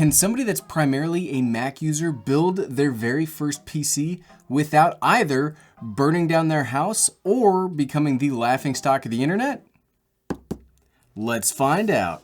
Can somebody that's primarily a Mac user build their very first PC without either burning down their house or becoming the laughingstock of the internet? Let's find out.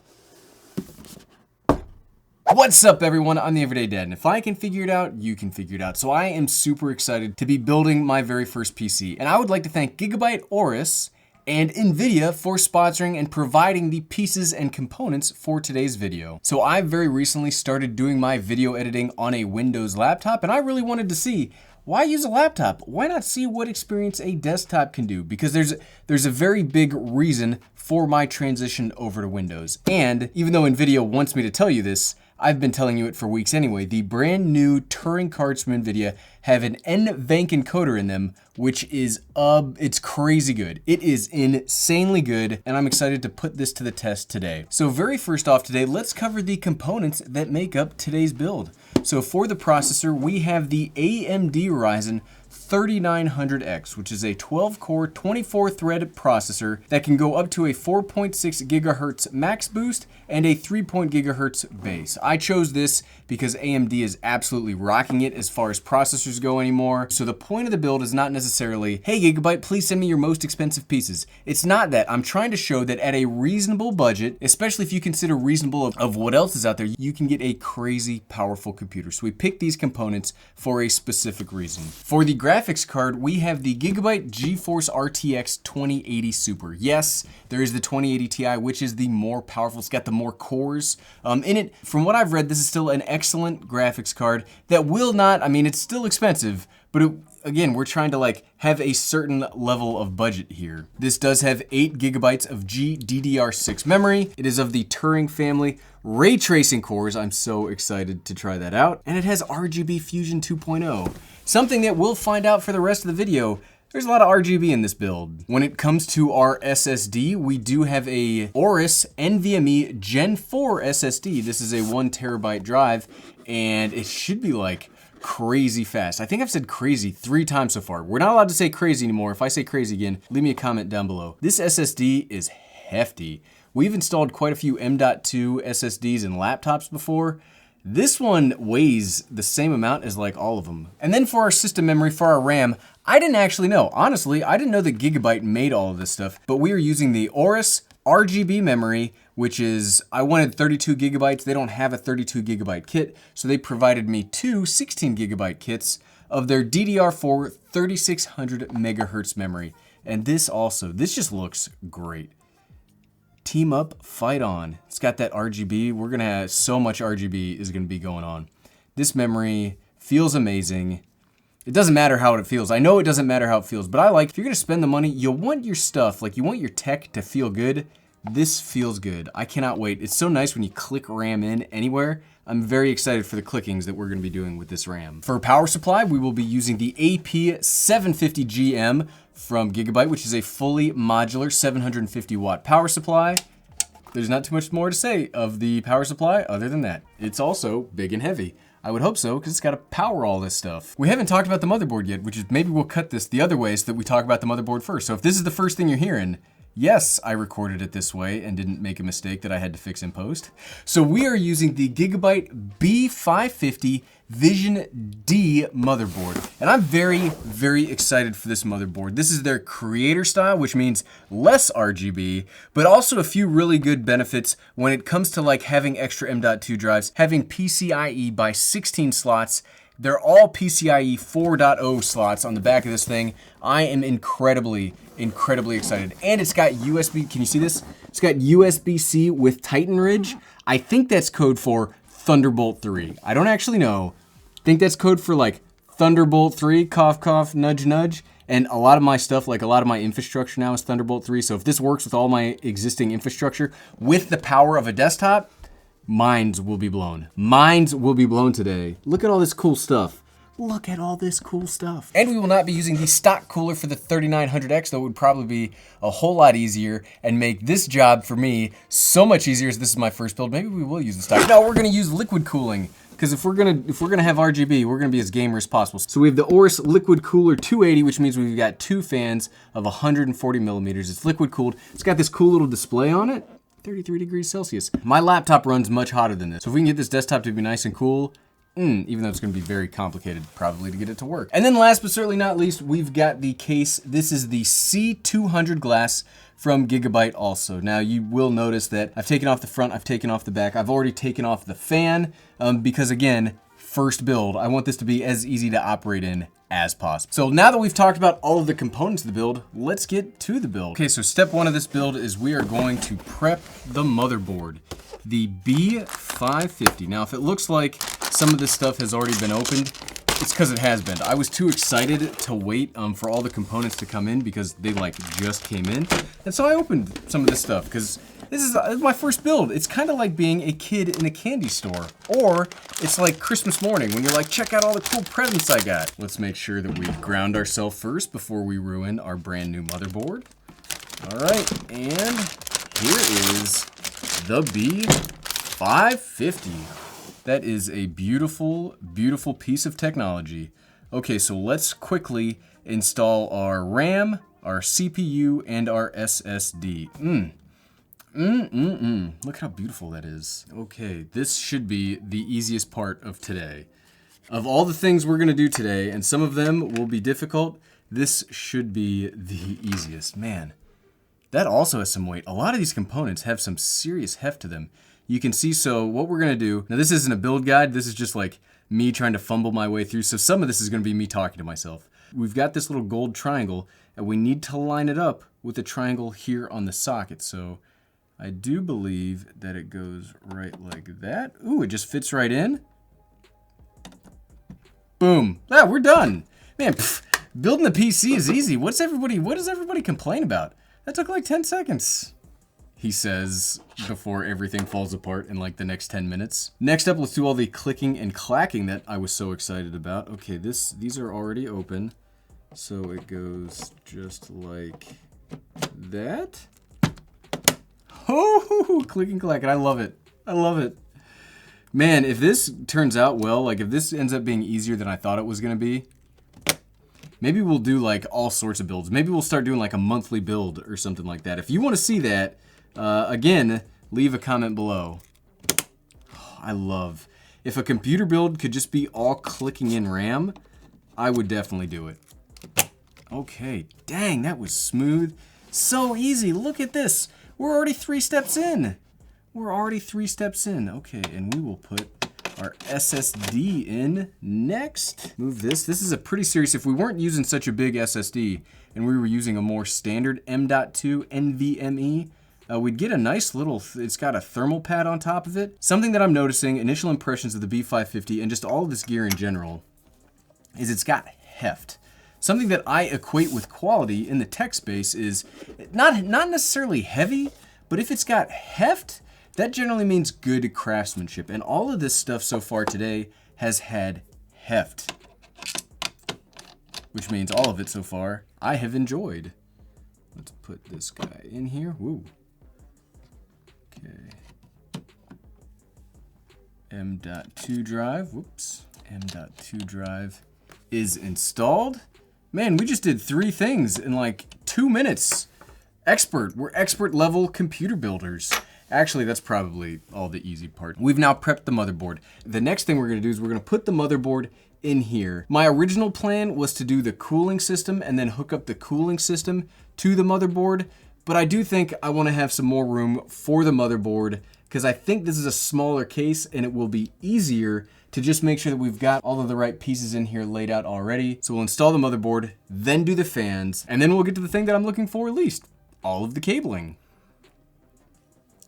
What's up, everyone? I'm the Everyday Dad, and if I can figure it out, you can figure it out. So I am super excited to be building my very first PC, and I would like to thank Gigabyte, Aorus, and NVIDIA for sponsoring and providing the pieces and components for today's video. So I very recently started doing my video editing on a Windows laptop, and I really wanted to see, why use a laptop? Why not see what experience a desktop can do? Because there's a very big reason for my transition over to Windows. And even though NVIDIA wants me to tell you this, I've been telling you it for weeks anyway. The brand new Turing cards from NVIDIA have an NVENC encoder in them, which is, it's crazy good. It is insanely good, and I'm excited to put this to the test today. So very first off today, let's cover the components that make up today's build. So for the processor, we have the AMD Ryzen 3900X, which is a 12-core, 24-thread processor that can go up to a 4.6 gigahertz max boost and a 3 gigahertz base. I chose this because AMD is absolutely rocking it as far as processors go anymore. So the point of the build is not necessarily, hey Gigabyte, please send me your most expensive pieces. It's not that. I'm trying to show that at a reasonable budget, especially if you consider reasonable of what else is out there, you can get a crazy powerful computer. So we picked these components for a specific reason. For the graphics card, we have the Gigabyte GeForce RTX 2080 Super. Yes, there is the 2080 Ti, which is the more powerful. It's got the more cores in it. From what I've read, this is still an excellent graphics card that will not, I mean, it's still expensive, but again, we're trying to like have a certain level of budget here. This does have 8 gigabytes of GDDR6 memory. It is of the Turing family ray tracing cores. I'm so excited to try that out. And it has RGB Fusion 2.0. Something that we'll find out for the rest of the video. There's a lot of RGB in this build. When it comes to our SSD, we do have a Aorus NVMe Gen 4 SSD. This is a 1 terabyte drive, and it should be like crazy fast. I think I've said crazy 3 times so far. We're not allowed to say crazy anymore. If I say crazy again, leave me a comment down below. This SSD is hefty. We've installed quite a few M.2 SSDs in laptops before. This one weighs the same amount as like all of them. And then for our system memory, for our RAM, I didn't actually know. Honestly, I didn't know that Gigabyte made all of this stuff, but we are using the Aorus RGB memory, which is, I wanted 32 gigabytes. They don't have a 32 gigabyte kit, so they provided me 2 16 gigabyte kits of their DDR4 3600 megahertz memory. And this just looks great. Team up, fight on. It's got that RGB. We're gonna have so much RGB is gonna be going on. This memory feels amazing. It doesn't matter how it feels. I know it doesn't matter how it feels, but I like, if you're gonna spend the money, you want your stuff, like you want your tech to feel good. This feels good. I cannot wait. It's so nice when you click RAM in anywhere. I'm very excited for the clickings that we're gonna be doing with this RAM. For power supply, we will be using the AP750GM from Gigabyte, which is a fully modular 750 watt power supply. There's not too much more to say of the power supply other than that. It's also big and heavy. I would hope so, because it's got to power all this stuff. We haven't talked about the motherboard yet, which is maybe we'll cut this the other way so that we talk about the motherboard first. So if this is the first thing you're hearing, yes, I recorded it this way and didn't make a mistake that I had to fix in post. So we are using the Gigabyte B550 Vision D motherboard. And I'm very, very excited for this motherboard. This is their creator style, which means less RGB, but also a few really good benefits when it comes to like having extra M.2 drives, having PCIe by 16 slots. They're all PCIe 4.0 slots on the back of this thing. I am incredibly excited. And it's got USB, can you see this? It's got USB-C with Titan Ridge. I think that's code for Thunderbolt 3. I don't actually know. I think that's code for like Thunderbolt 3, cough, cough, nudge, nudge. And a lot of my stuff, like a lot of my infrastructure now is Thunderbolt 3. So if this works with all my existing infrastructure with the power of a desktop, minds will be blown. Minds will be blown today. Look at all this cool stuff. Look at all this cool stuff. And we will not be using the stock cooler for the 3900X, though it would probably be a whole lot easier and make this job for me so much easier as this is my first build. Maybe we will use the stock. No, we're gonna use liquid cooling. Because if we're gonna have RGB, we're gonna be as gamer as possible. So we have the Aorus Liquid Cooler 280, which means we've got 2 fans of 140 millimeters. It's liquid cooled. It's got this cool little display on it. 33 degrees Celsius. My laptop runs much hotter than this. So if we can get this desktop to be nice and cool, even though it's gonna be very complicated probably to get it to work. And then last but certainly not least, we've got the case. This is the C200 glass from Gigabyte also. Now you will notice that I've taken off the front, I've taken off the back, I've already taken off the fan because again, first build, I want this to be as easy to operate in as possible. So now that we've talked about all of the components of the build, let's get to the build. Okay, so step one of this build is we are going to prep the motherboard, the B550. Now, if it looks like some of this stuff has already been opened, it's because it has been. I was too excited to wait for all the components to come in because they like just came in. And so I opened some of this stuff because this is my first build. It's kind of like being a kid in a candy store. Or it's like Christmas morning when you're like, check out all the cool presents I got. Let's make sure that we ground ourselves first before we ruin our brand new motherboard. All right, and here is the B550. That is a beautiful, beautiful piece of technology. Okay, so let's quickly install our RAM, our CPU, and our SSD. Look how beautiful that is. Okay, this should be the easiest part of today. Of all the things we're gonna do today, and some of them will be difficult, this should be the easiest. Man, that also has some weight. A lot of these components have some serious heft to them. You can see, so what we're gonna do, now this isn't a build guide, this is just like me trying to fumble my way through, so some of this is gonna be me talking to myself. We've got this little gold triangle, and we need to line it up with the triangle here on the socket, so I do believe that it goes right like that. Ooh, it just fits right in. Boom. Ah, we're done. Man, building the PC is easy. What does everybody complain about? That took like 10 seconds. He says before everything falls apart in like the next 10 minutes. Next up, let's do all the clicking and clacking that I was so excited about. Okay, these are already open. So it goes just like that. Oh, click and clack, and I love it. I love it. Man, if this turns out well, like if this ends up being easier than I thought it was gonna be, maybe we'll do like all sorts of builds. Maybe we'll start doing like a monthly build or something like that. If you wanna see that, again, leave a comment below. Oh, I love, if a computer build could just be all clicking in RAM, I would definitely do it. Okay, dang, that was smooth. So easy, look at this. We're already 3 steps in. We're already 3 steps in. Okay, and we will put our SSD in next. Move this. This is a pretty serious, if we weren't using such a big SSD and we were using a more standard M.2 NVMe, we'd get a nice little, it's got a thermal pad on top of it. Something that I'm noticing, initial impressions of the B550 and just all of this gear in general, is it's got heft. Something that I equate with quality in the tech space is not necessarily heavy, but if it's got heft, that generally means good craftsmanship. And all of this stuff so far today has had heft, which means all of it so far I have enjoyed. Let's put this guy in here. Woo. Okay. M.2 drive. Whoops. M.2 drive is installed. Man, we just did 3 things in like 2 minutes. Expert. We're expert level computer builders. Actually, that's probably all the easy part. We've now prepped the motherboard. The next thing we're gonna do is we're gonna put the motherboard in here. My original plan was to do the cooling system and then hook up the cooling system to the motherboard, but I do think I wanna have some more room for the motherboard because I think this is a smaller case and it will be easier to just make sure that we've got all of the right pieces in here laid out already. So we'll install the motherboard, then do the fans, and then we'll get to the thing that I'm looking for least, all of the cabling.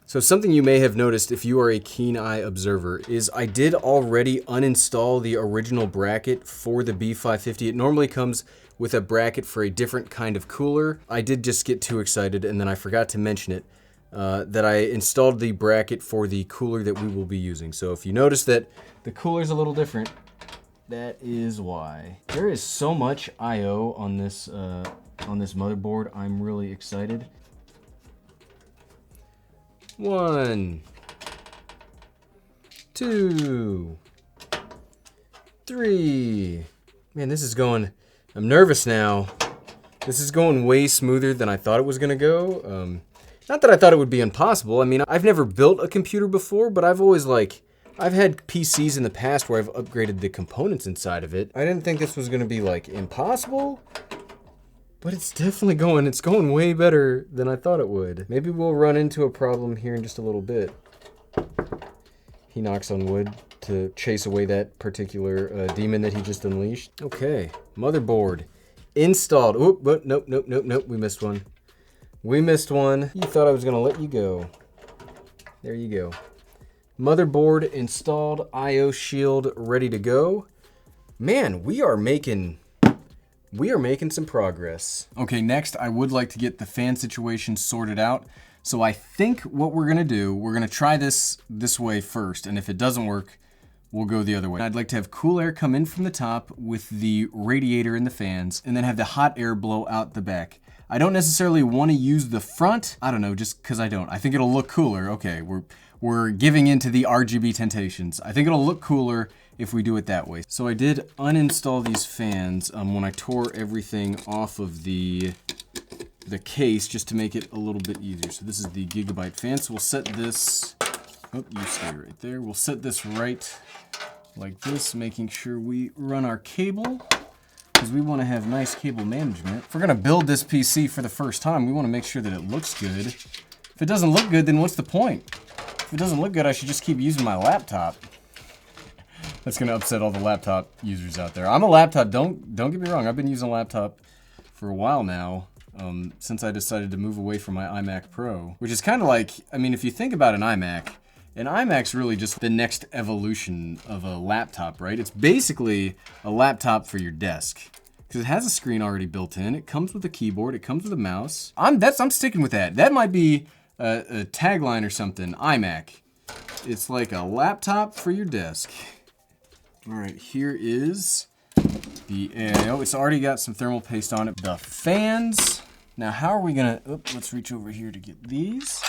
So something you may have noticed if you are a keen eye observer is I did already uninstall the original bracket for the B550. It normally comes with a bracket for a different kind of cooler. I did just get too excited and then I forgot to mention it, that I installed the bracket for the cooler that we will be using. So if you notice that the cooler's a little different, that is why. There is so much I/O on this motherboard. I'm really excited. 1, 2, 3. Man, this is going, I'm nervous now. This is going way smoother than I thought it was gonna go. Not that I thought it would be impossible. I mean, I've never built a computer before, but I've always I've had PCs in the past where I've upgraded the components inside of it. I didn't think this was gonna be like impossible, but it's definitely going way better than I thought it would. Maybe we'll run into a problem here in just a little bit. He knocks on wood to chase away that particular demon that he just unleashed. Okay, motherboard installed. Oop, but nope, we missed one. We missed one. You thought I was gonna let you go. There you go. Motherboard installed, IO shield ready to go. Man, we are making some progress. Okay, next I would like to get the fan situation sorted out. So I think what we're gonna do, we're gonna try this way first, and if it doesn't work, we'll go the other way. I'd like to have cool air come in from the top with the radiator and the fans, and then have the hot air blow out the back. I don't necessarily want to use the front. I don't know, just because I don't. I think it'll look cooler. Okay, we're giving into the RGB temptations. I think it'll look cooler if we do it that way. So I did uninstall these fans when I tore everything off of the case just to make it a little bit easier. So this is the Gigabyte fan. So we'll set this, oh, you stay right there. We'll set this right like this, making sure we run our cable, because we want to have nice cable management. If we're gonna build this PC for the first time, we want to make sure that it looks good. If it doesn't look good, then what's the point? If it doesn't look good, I should just keep using my laptop. That's gonna upset all the laptop users out there. I'm a laptop, don't get me wrong, I've been using a laptop for a while now, since I decided to move away from my iMac Pro, which is kind of like, I mean, if you think about an iMac's really just the next evolution of a laptop, right? It's basically a laptop for your desk, because it has a screen already built in, it comes with a keyboard, it comes with a mouse. I'm sticking with that. That might be a tagline or something, iMac. It's like a laptop for your desk. All right, here is the AIO. It's already got some thermal paste on it. The fans. Now, how are we gonna, let's reach over here to get these.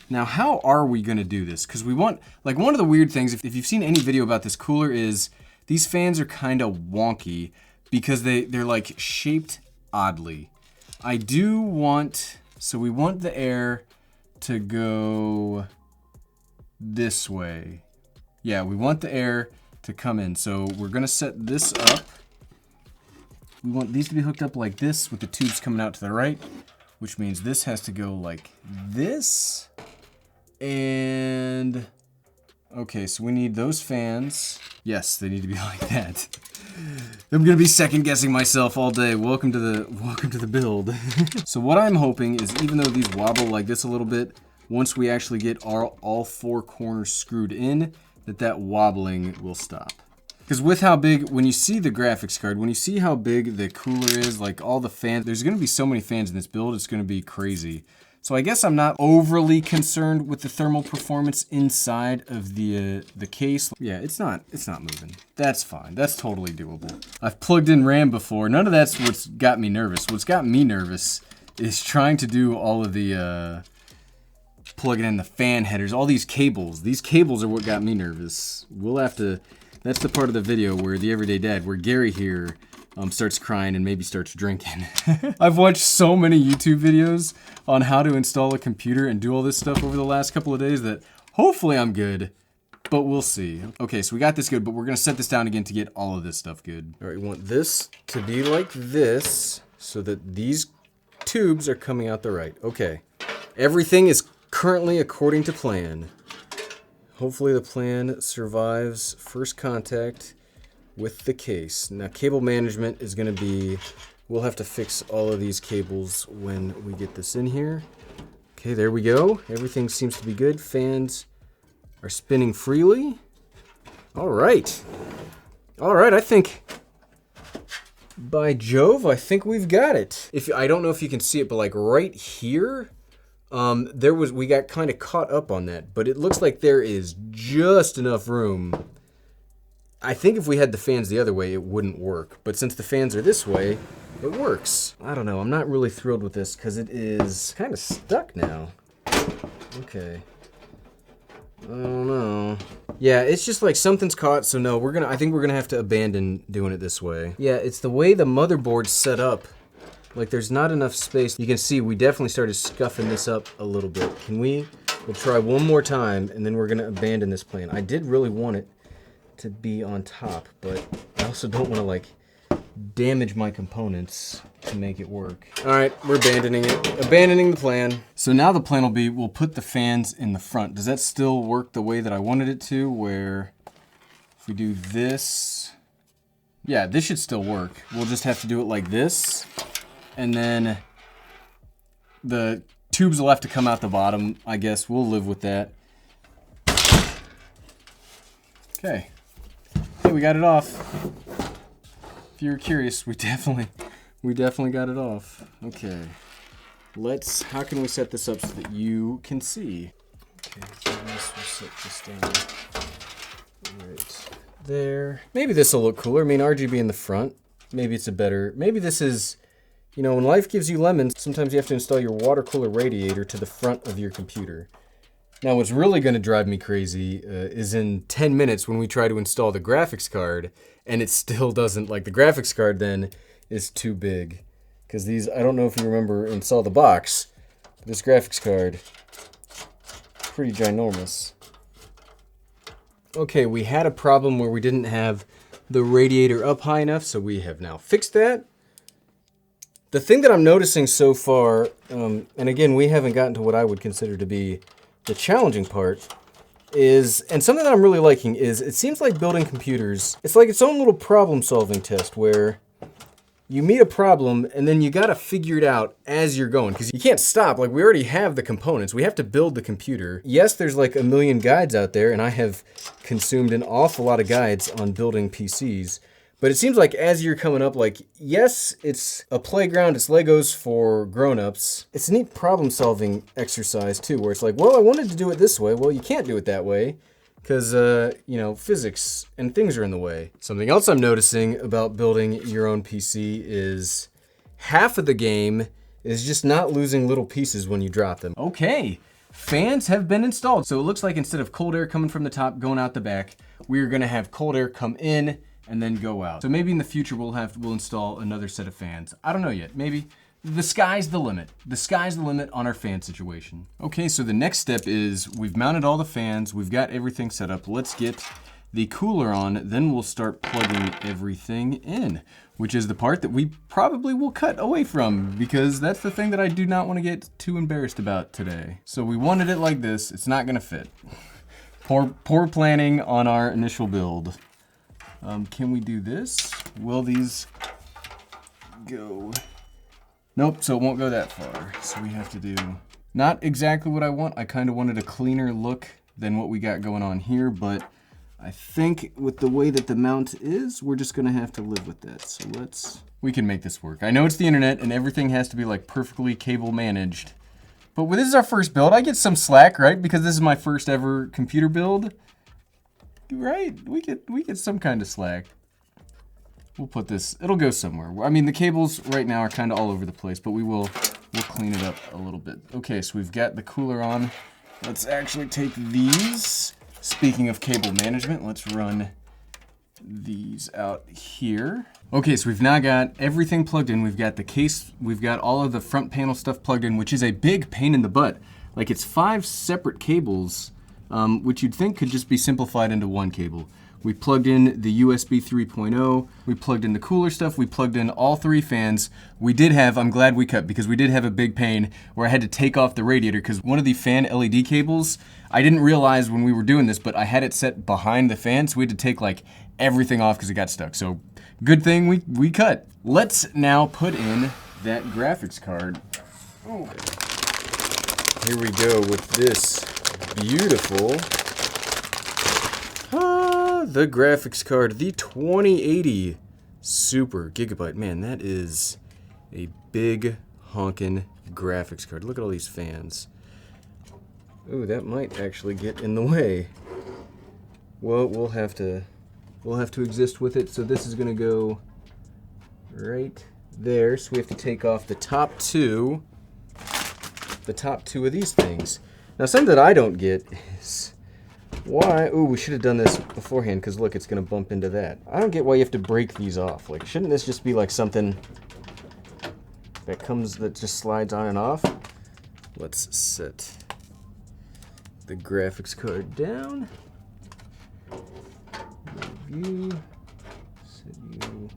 Now, how are we gonna do this? Because we want, like, one of the weird things, if you've seen any video about this cooler, is these fans are kind of wonky because they're like shaped oddly. I do want, so we want the air to go this way. Yeah, we want the air to come in. So we're gonna set this up. We want these to be hooked up like this with the tubes coming out to the right, which means this has to go like this. And okay, so we need those fans. Yes, they need to be like that. I'm gonna be second guessing myself all day. Welcome to the build. So what I'm hoping is, even though these wobble like this a little bit, once we actually get all four corners screwed in, that wobbling will stop. Because with how big, when you see the graphics card, when you see how big the cooler is, like all the fans, there's gonna be so many fans in this build, it's gonna be crazy. So I guess I'm not overly concerned with the thermal performance inside of the case. Yeah, it's not moving. That's fine, that's totally doable. I've plugged in RAM before. None of that's what's got me nervous. What's got me nervous is trying to do all of the, plugging in the fan headers, all these cables. These cables are what got me nervous. We'll have to, that's the part of the video where the Everyday Dad, where Gary here starts crying and maybe starts drinking. I've watched so many YouTube videos on how to install a computer and do all this stuff over the last couple of days that hopefully I'm good, but we'll see. Okay, so we got this good, but we're gonna set this down again to get all of this stuff good. All right, we want this to be like this so that these tubes are coming out the right. Okay, everything is currently according to plan. Hopefully the plan survives first contact with the case. Now, cable management is gonna be, we'll have to fix all of these cables when we get this in here. Okay, there we go. Everything seems to be good. Fans are spinning freely. All right. All right, I think, by Jove, I think we've got it. I don't know if you can see it, but like right here, we got kind of caught up on that, but it looks like there is just enough room. I think if we had the fans the other way, it wouldn't work. But since the fans are this way, it works. I don't know, I'm not really thrilled with this because it is kind of stuck now. Okay. I don't know. Yeah, it's just like something's caught, so no, I think we're gonna have to abandon doing it this way. Yeah, it's the way the motherboard's set up Like there's not enough space. You can see we definitely started scuffing this up a little bit. We'll try one more time and then we're gonna abandon this plan. I did really want it to be on top, but I also don't wanna like damage my components to make it work. All right, we're abandoning it. Abandoning the plan. So now the plan will be, we'll put the fans in the front. Does that still work the way that I wanted it to, where if we do this, yeah, this should still work. We'll just have to do it like this, and then the tubes will have to come out the bottom. I guess we'll live with that. Okay. Hey, we got it off. If you were curious, we definitely got it off. Okay. How can we set this up so that you can see? Okay, so we'll set this down right there. Maybe this will look cooler. I mean, RGB in the front. Maybe it's maybe this is, you know, when life gives you lemons, sometimes you have to install your water cooler radiator to the front of your computer. Now, what's really going to drive me crazy is in 10 minutes when we try to install the graphics card, and it still doesn't, like the graphics card then is too big. Because these, I don't know if you remember and saw the box, but this graphics card, pretty ginormous. Okay, we had a problem where we didn't have the radiator up high enough, so we have now fixed that. The thing that I'm noticing so far, and again, we haven't gotten to what I would consider to be the challenging part, is, and something that I'm really liking is, it seems like building computers, it's like its own little problem-solving test where you meet a problem and then you gotta figure it out as you're going, because you can't stop. Like, we already have the components, we have to build the computer. Yes, there's like a million guides out there, and I have consumed an awful lot of guides on building PCs. But it seems like as you're coming up, like, yes, it's a playground, it's Legos for grown-ups. It's a neat problem-solving exercise, too, where it's like, well, I wanted to do it this way. Well, you can't do it that way, because, you know, physics and things are in the way. Something else I'm noticing about building your own PC is half of the game is just not losing little pieces when you drop them. Okay, fans have been installed. So it looks like instead of cold air coming from the top, going out the back, we're gonna have cold air come in and then go out. So maybe in the future we'll install another set of fans. I don't know yet. Maybe. The sky's the limit. The sky's the limit on our fan situation. Okay, so the next step is we've mounted all the fans, we've got everything set up. Let's get the cooler on, then we'll start plugging everything in, which is the part that we probably will cut away from, because that's the thing that I do not want to get too embarrassed about today. So we wanted it like this. It's not gonna fit. Poor planning on our initial build. Can we do this? Will these go? Nope, so it won't go that far. So we have to do not exactly what I want. I kind of wanted a cleaner look than what we got going on here, but I think with the way that the mount is, we're just gonna have to live with that. So we can make this work. I know it's the internet and everything has to be like perfectly cable managed, but this is our first build. I get some slack, right? Because this is my first ever computer build. Right, we get some kind of slack. We'll put this, it'll go somewhere. I mean, the cables right now are kind of all over the place, but we'll clean it up a little bit. Okay, so we've got the cooler on. Let's actually take these. Speaking of cable management, let's run these out here. Okay, so we've now got everything plugged in. We've got the case, we've got all of the front panel stuff plugged in, which is a big pain in the butt. Like, it's 5 separate cables, which you'd think could just be simplified into one cable. We plugged in the USB 3.0, we plugged in the cooler stuff, we plugged in all 3 fans. We did have, I'm glad we cut, because we did have a big pain where I had to take off the radiator, because one of the fan LED cables, I didn't realize when we were doing this, but I had it set behind the fan, so we had to take like everything off because it got stuck. So good thing we cut. Let's now put in that graphics card. Oh. Here we go with this beautiful, the graphics card, the 2080 Super Gigabyte. Man, that is a big honkin' graphics card. Look at all these fans. Ooh, that might actually get in the way. Well, we'll have to exist with it. So this is gonna go right there. So we have to take off the top two of these things. Now, something that I don't get is why, ooh, we should have done this beforehand, because look, it's gonna bump into that. I don't get why you have to break these off. Like, shouldn't this just be like something that just slides on and off. Let's set the graphics card down. View. Set you.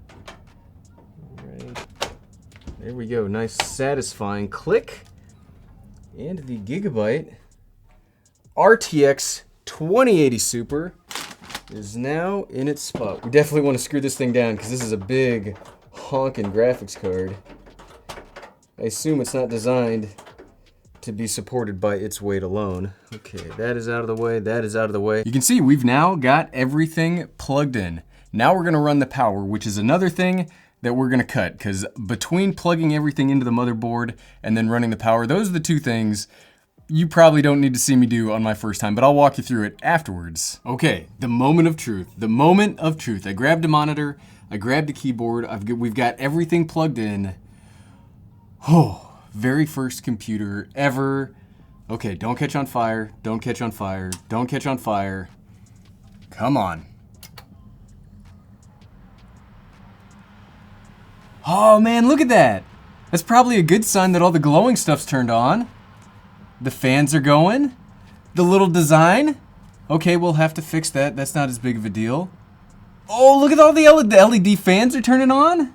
Alright. There we go. Nice satisfying click. And the Gigabyte RTX 2080 Super is now in its spot. We definitely want to screw this thing down because this is a big honking graphics card. I assume it's not designed to be supported by its weight alone. Okay, that is out of the way, that is out of the way. You can see we've now got everything plugged in. Now we're gonna run the power, which is another thing that we're gonna cut, because between plugging everything into the motherboard and then running the power, those are the two things you probably don't need to see me do on my first time, but I'll walk you through it afterwards. Okay, the moment of truth. The moment of truth. I grabbed a monitor, I grabbed a keyboard, we've got everything plugged in. Oh. Very first computer ever. Okay, don't catch on fire. Don't catch on fire. Don't catch on fire. Come on. Oh man, look at that. That's probably a good sign that all the glowing stuff's turned on. The fans are going. The little design. Okay, we'll have to fix that. That's not as big of a deal. Oh, look at all the LED fans are turning on.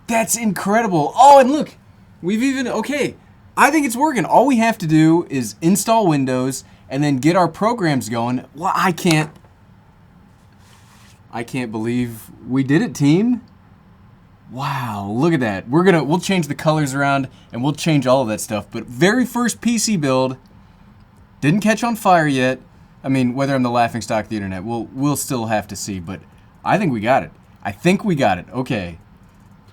That's incredible. Oh, and look. We've even, okay, I think it's working. All we have to do is install Windows and then get our programs going. Well, I can't believe we did it, team. Wow, look at that. We'll change the colors around and we'll change all of that stuff. But very first PC build, didn't catch on fire yet. I mean, whether I'm the laughingstock of the internet, we'll still have to see, but I think we got it. I think we got it. Okay,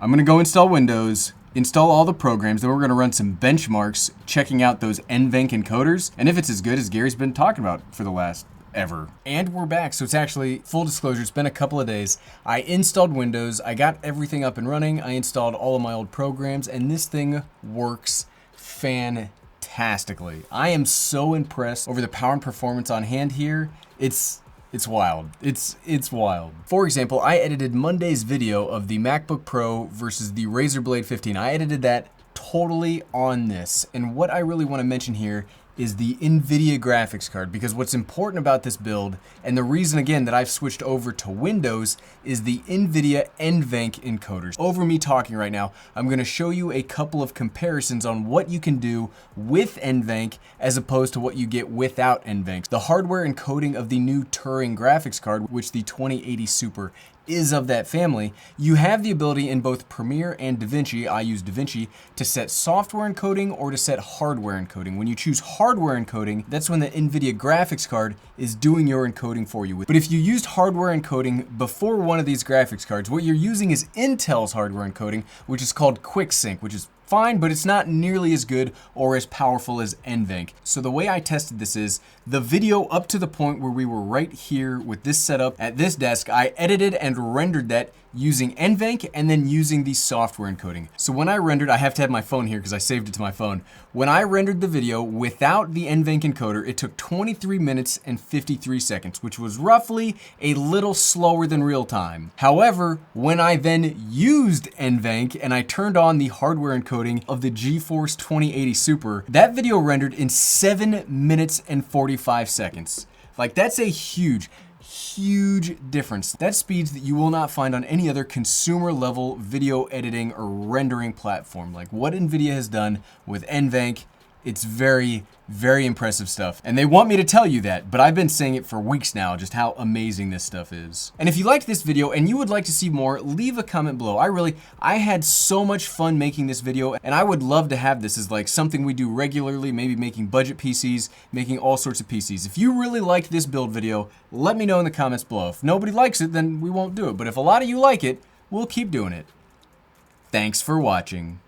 I'm gonna go install Windows, install all the programs, then we're gonna run some benchmarks, checking out those NVENC encoders, and if it's as good as Gary's been talking about for the last ever. And we're back, so it's actually, full disclosure, it's been a couple of days. I installed Windows, I got everything up and running, I installed all of my old programs, and this thing works fantastically. I am so impressed over the power and performance on hand here. It's wild. It's wild. For example, I edited Monday's video of the MacBook Pro versus the Razer Blade 15. I edited that totally on this. And what I really want to mention here is the NVIDIA graphics card, because what's important about this build, and the reason again that I've switched over to Windows, is the NVIDIA NVENC encoders. Over me talking right now, I'm going to show you a couple of comparisons on what you can do with NVENC as opposed to what you get without NVENC. The hardware encoding of the new Turing graphics card, which the 2080 Super is of that family, you have the ability in both Premiere and DaVinci, I use DaVinci, to set software encoding or to set hardware encoding. When you choose hardware encoding, that's when the NVIDIA graphics card is doing your encoding for you. But if you used hardware encoding before one of these graphics cards, what you're using is Intel's hardware encoding, which is called QuickSync, which is fine, but it's not nearly as good or as powerful as NVENC. So the way I tested this is, the video up to the point where we were right here with this setup at this desk, I edited and rendered that using NVENC and then using the software encoding. So when I rendered, I have to have my phone here because I saved it to my phone. When I rendered the video without the NVENC encoder, it took 23 minutes and 53 seconds, which was roughly a little slower than real time. However, when I then used NVENC and I turned on the hardware encoding of the GeForce 2080 Super, that video rendered in 7 minutes and 45 seconds. Like, that's a huge difference. That's speeds that you will not find on any other consumer level video editing or rendering platform. Like what NVIDIA has done with NVENC, it's very, very impressive stuff. And they want me to tell you that, but I've been saying it for weeks now, just how amazing this stuff is. And if you liked this video and you would like to see more, leave a comment below. I had so much fun making this video, and I would love to have this as like something we do regularly, maybe making budget PCs, making all sorts of PCs. If you really liked this build video, let me know in the comments below. If nobody likes it, then we won't do it. But if a lot of you like it, we'll keep doing it. Thanks for watching.